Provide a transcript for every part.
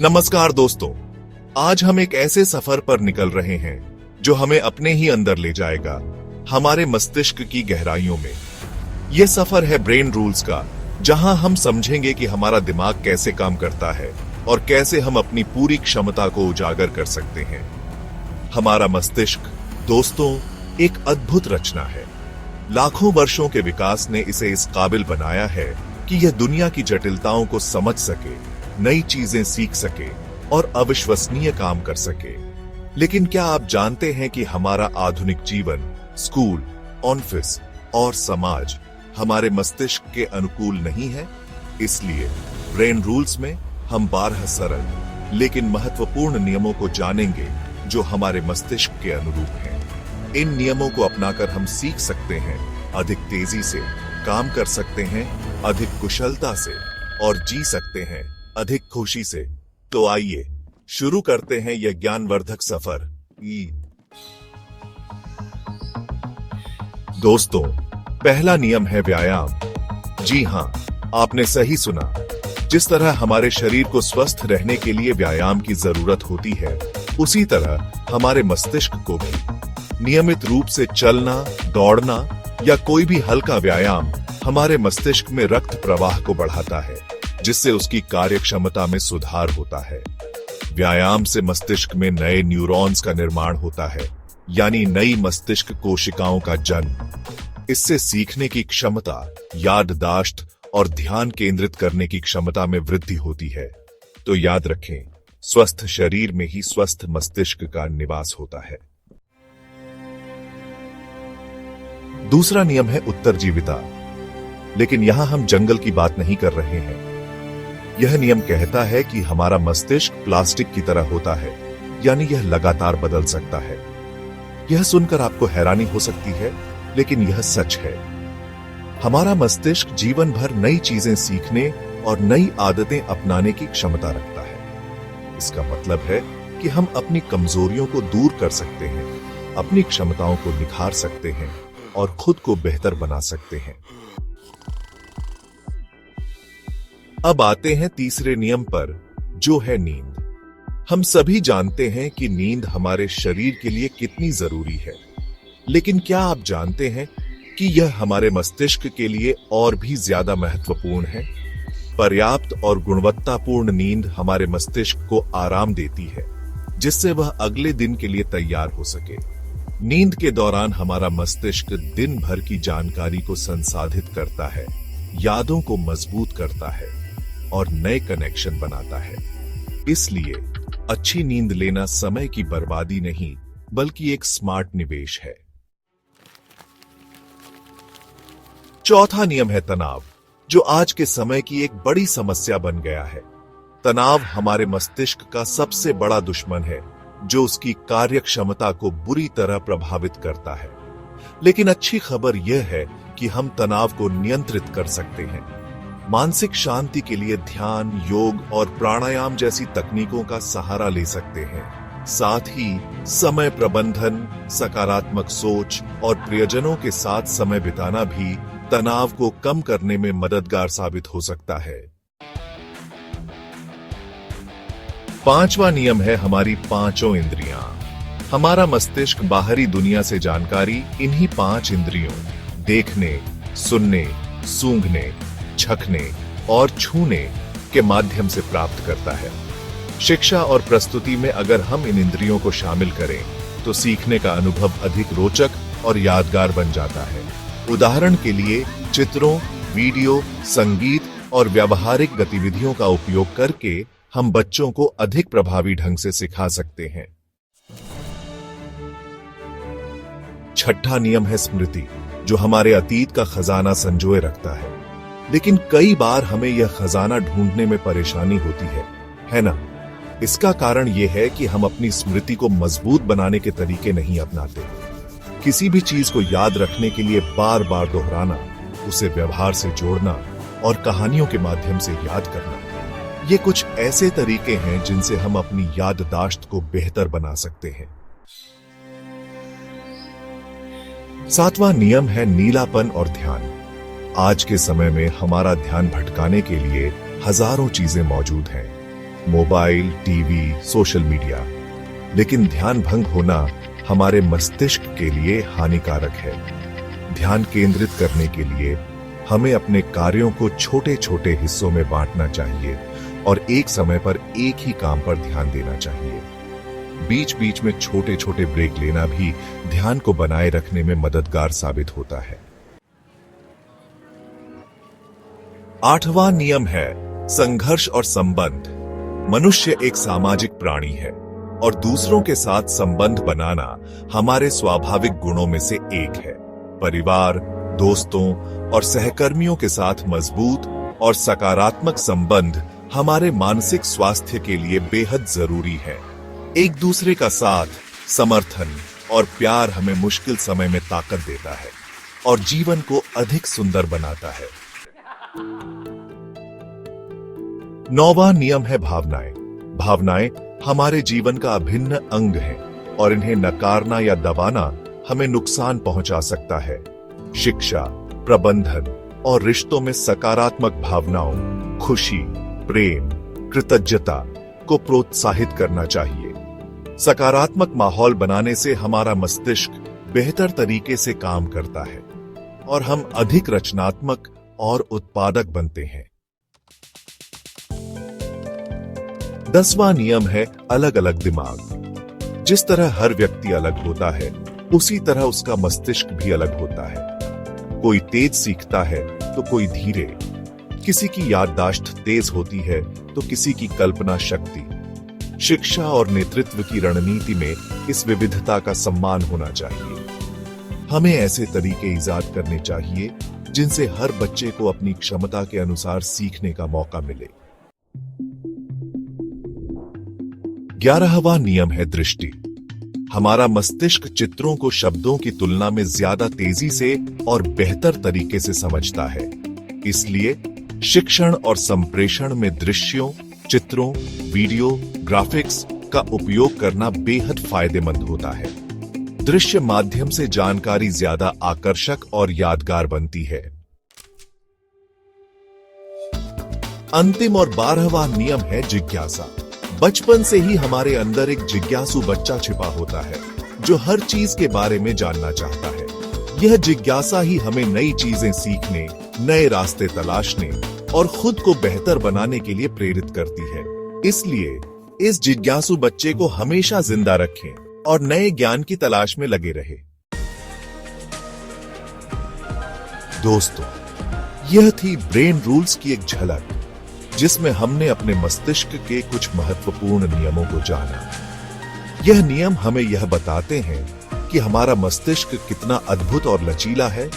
नमस्कार दोस्तों, आज हम एक ऐसे सफर पर निकल रहे हैं जो हमें अपने ही अंदर ले जाएगा, हमारे मस्तिष्क की गहराइयों में। यह सफर है ब्रेन रूल्स का, जहां हम समझेंगे कि हमारा दिमाग कैसे काम करता है और कैसे हम अपनी पूरी क्षमता को उजागर कर सकते हैं। हमारा मस्तिष्क दोस्तों एक अद्भुत रचना है। लाखों वर्षों के विकास ने इसे इस काबिल बनाया है कि यह दुनिया की जटिलताओं को समझ सके, नई चीजें सीख सके और अविश्वसनीय काम कर सके। लेकिन क्या आप जानते हैं कि हमारा आधुनिक जीवन, स्कूल, ऑफिस और समाज हमारे मस्तिष्क के अनुकूल नहीं है? इसलिए ब्रेन रूल्स में हम 12 सरल लेकिन महत्वपूर्ण नियमों को जानेंगे जो हमारे मस्तिष्क के अनुरूप हैं। इन नियमों को अपनाकर हम सीख सकते हैं, अधिक तेजी से काम कर सकते हैं, अधिक कुशलता से और जी सकते हैं अधिक खुशी से। तो आइए शुरू करते हैं यह ज्ञानवर्धक सफर। दोस्तों, पहला नियम है व्यायाम। जी हां, आपने सही सुना। जिस तरह हमारे शरीर को स्वस्थ रहने के लिए व्यायाम की जरूरत होती है, उसी तरह हमारे मस्तिष्क को भी नियमित रूप से चलना, दौड़ना या कोई भी हल्का व्यायाम हमारे मस्तिष्क में रक्त प्रवाह को बढ़ाता है, जिससे उसकी कार्यक्षमता में सुधार होता है। व्यायाम से मस्तिष्क में नए न्यूरॉन्स का निर्माण होता है, यानी नई मस्तिष्क कोशिकाओं का जन्म। इससे सीखने की क्षमता, याददाश्त और ध्यान केंद्रित करने की क्षमता में वृद्धि होती है। तो याद रखें, स्वस्थ शरीर में ही स्वस्थ मस्तिष्क का निवास होता है। दूसरा नियम है उत्तरजीविता। लेकिन यहां हम जंगल की बात नहीं कर रहे हैं। यह नियम कहता है कि हमारा मस्तिष्क प्लास्टिक की तरह होता है, यानी यह लगातार बदल सकता है। यह सुनकर आपको हैरानी हो सकती है, लेकिन यह सच है। हमारा मस्तिष्क जीवन भर नई चीजें सीखने और नई आदतें अपनाने की क्षमता रखता है। इसका मतलब है कि हम अपनी कमजोरियों को दूर कर सकते हैं, अपनी क्षमताओं को निखार सकते हैं और खुद को बेहतर बना सकते हैं। अब आते हैं तीसरे नियम पर, जो है नींद। हम सभी जानते हैं कि नींद हमारे शरीर के लिए कितनी जरूरी है, लेकिन क्या आप जानते हैं कि यह हमारे मस्तिष्क के लिए और भी ज्यादा महत्वपूर्ण है? पर्याप्त और गुणवत्तापूर्ण नींद हमारे मस्तिष्क को आराम देती है, जिससे वह अगले दिन के लिए तैयार हो सके। नींद के दौरान हमारा मस्तिष्क दिन भर की जानकारी को संसाधित करता है, यादों को मजबूत करता है और नए कनेक्शन बनाता है। इसलिए अच्छी नींद लेना समय की बर्बादी नहीं, बल्कि एक स्मार्ट निवेश है। चौथा नियम है तनाव, जो आज के समय की एक बड़ी समस्या बन गया है। तनाव हमारे मस्तिष्क का सबसे बड़ा दुश्मन है, जो उसकी कार्यक्षमता को बुरी तरह प्रभावित करता है। लेकिन अच्छी खबर यह है कि हम तनाव को नियंत्रित कर सकते हैं। मानसिक शांति के लिए ध्यान, योग और प्राणायाम जैसी तकनीकों का सहारा ले सकते हैं। साथ ही समय प्रबंधन, सकारात्मक सोच और प्रियजनों के साथ समय बिताना भी तनाव को कम करने में मददगार साबित हो सकता है। पांचवा नियम है हमारी पांचों इंद्रियां। हमारा मस्तिष्क बाहरी दुनिया से जानकारी इन्हीं 5 इंद्रियों, देखने, सुनने, सूंघने, चखने और छूने के माध्यम से प्राप्त करता है। शिक्षा और प्रस्तुति में अगर हम इन इंद्रियों को शामिल करें, तो सीखने का अनुभव अधिक रोचक और यादगार बन जाता है। उदाहरण के लिए चित्रों, वीडियो, संगीत और व्यावहारिक गतिविधियों का उपयोग करके हम बच्चों को अधिक प्रभावी ढंग से सिखा सकते हैं। छठा नियम है स्मृति, जो हमारे अतीत का खजाना संजोए रखता है। लेकिन कई बार हमें यह खजाना ढूंढने में परेशानी होती है ना? इसका कारण यह है कि हम अपनी स्मृति को मजबूत बनाने के तरीके नहीं अपनाते। किसी भी चीज को याद रखने के लिए बार बार दोहराना, उसे व्यवहार से जोड़ना और कहानियों के माध्यम से याद करना, ये कुछ ऐसे तरीके हैं जिनसे हम अपनी याददाश्त को बेहतर बना सकते हैं। सातवां नियम है नीलापन और ध्यान। आज के समय में हमारा ध्यान भटकाने के लिए हजारों चीजें मौजूद हैं, मोबाइल, टीवी, सोशल मीडिया। लेकिन ध्यान भंग होना हमारे मस्तिष्क के लिए हानिकारक है। ध्यान केंद्रित करने के लिए हमें अपने कार्यों को छोटे छोटे हिस्सों में बांटना चाहिए और एक समय पर एक ही काम पर ध्यान देना चाहिए। बीच बीच में छोटे छोटे ब्रेक लेना भी ध्यान को बनाए रखने में मददगार साबित होता है। 8वां नियम है संघर्ष और संबंध। मनुष्य एक सामाजिक प्राणी है और दूसरों के साथ संबंध बनाना हमारे स्वाभाविक गुणों में से एक है। परिवार, दोस्तों और सहकर्मियों के साथ मजबूत और सकारात्मक संबंध हमारे मानसिक स्वास्थ्य के लिए बेहद जरूरी है। एक दूसरे का साथ, समर्थन और प्यार हमें मुश्किल समय में ताकत देता है और जीवन को अधिक सुंदर बनाता है। 9वां नियम है भावनाएं। भावनाएं हमारे जीवन का अभिन्न अंग है और इन्हें नकारना या दबाना हमें नुकसान पहुंचा सकता है। शिक्षा, प्रबंधन और रिश्तों में सकारात्मक भावनाओं, खुशी, प्रेम, कृतज्ञता को प्रोत्साहित करना चाहिए। सकारात्मक माहौल बनाने से हमारा मस्तिष्क बेहतर तरीके से काम करता है और हम अधिक रचनात्मक और उत्पादक बनते हैं। 10वां नियम है अलग अलग दिमाग। जिस तरह हर व्यक्ति अलग होता है, उसी तरह उसका मस्तिष्क भी अलग होता है। कोई तेज सीखता है तो कोई धीरे। किसी की याददाश्त तेज होती है तो किसी की कल्पना शक्ति। शिक्षा और नेतृत्व की रणनीति में इस विविधता का सम्मान होना चाहिए। हमें ऐसे तरीके इजाद करने चाहिए जिनसे हर बच्चे को अपनी क्षमता के अनुसार सीखने का मौका मिले। 11वां नियम है दृष्टि। हमारा मस्तिष्क चित्रों को शब्दों की तुलना में ज्यादा तेजी से और बेहतर तरीके से समझता है। इसलिए शिक्षण और संप्रेषण में दृश्यों, चित्रों, वीडियो, ग्राफिक्स का उपयोग करना बेहद फायदेमंद होता है। दृश्य माध्यम से जानकारी ज्यादा आकर्षक और यादगार बनती है। अंतिम और 12वां नियम है जिज्ञासा। बचपन से ही हमारे अंदर एक जिज्ञासु बच्चा छिपा होता है जो हर चीज के बारे में जानना चाहता है। यह जिज्ञासा ही हमें नई चीजें सीखने, नए रास्ते तलाशने और खुद को बेहतर बनाने के लिए प्रेरित करती है। इसलिए इस जिज्ञासु बच्चे को हमेशा जिंदा रखें और नए ज्ञान की तलाश में लगे रहे। दोस्तों, यह थी ब्रेन रूल्स की एक झलक, जिसमें हमने अपने मस्तिष्क के कुछ महत्वपूर्ण नियमों को जाना। यह नियम हमें यह बताते हैं कि हमारा मस्तिष्क कितना अद्भुत और लचीला है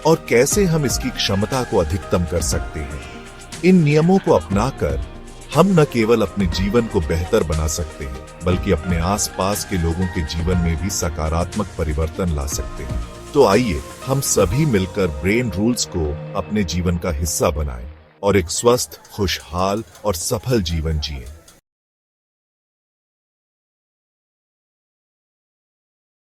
और कैसे हम इसकी क्षमता को अधिकतम कर सकते हैं। इन नियमों को अपनाकर हम न केवल अपने जीवन को बेहतर बना सकते हैं, बल्कि अपने आसपास के लोगों के जीवन में भी सकारात्मक परिवर्तन ला सकते हैं। तो आइए हम सभी मिलकर ब्रेन रूल्स को अपने जीवन का हिस्सा बनाएं और एक स्वस्थ, खुशहाल और सफल जीवन जिएं।